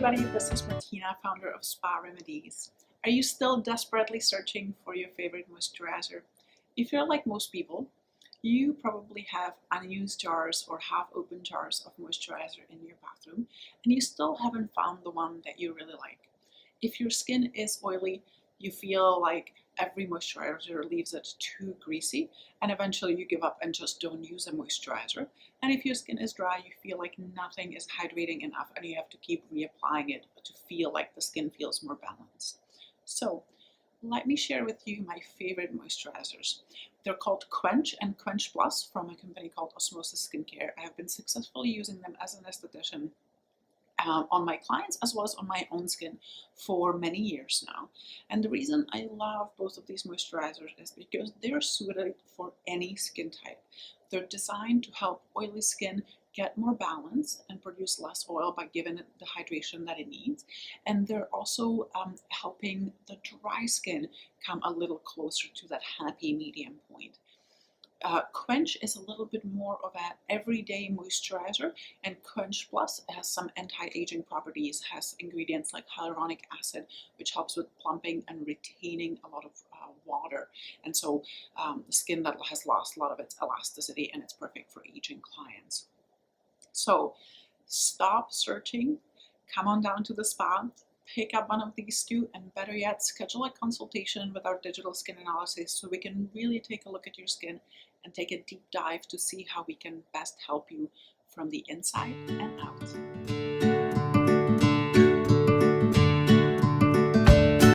everybody, this is Martina, founder of Spa Remedease. Are you still desperately searching for your favorite moisturizer? If you're like most people, you probably have unused jars or half-open jars of moisturizer in your bathroom, and you still haven't found the one that you really like. If your skin is oily, you feel like every moisturizer leaves it too greasy, and eventually you give up and just don't use a moisturizer. And if your skin is dry, you feel like nothing is hydrating enough and you have to keep reapplying it to feel like the skin feels more balanced. So let me share with you my favorite moisturizers. They're called Quench and Quench Plus from a company called Osmosis Skincare. I have been successfully using them as an esthetician on my clients as well as on my own skin for many years now. And the reason I love both of these moisturizers is because they're suited for any skin type. They're designed to help oily skin get more balance and produce less oil by giving it the hydration that it needs. And they're also helping the dry skin come a little closer to that happy medium point. Quench is a little bit more of an everyday moisturizer, and Quench Plus has some anti-aging properties, has ingredients like hyaluronic acid, which helps with plumping and retaining a lot of water. And so the skin that has lost a lot of its elasticity, and it's perfect for aging clients. So stop searching, come on down to the spa, pick up one of these two, and better yet, schedule a consultation with our digital skin analysis so we can really take a look at your skin and take a deep dive to see how we can best help you from the inside and out.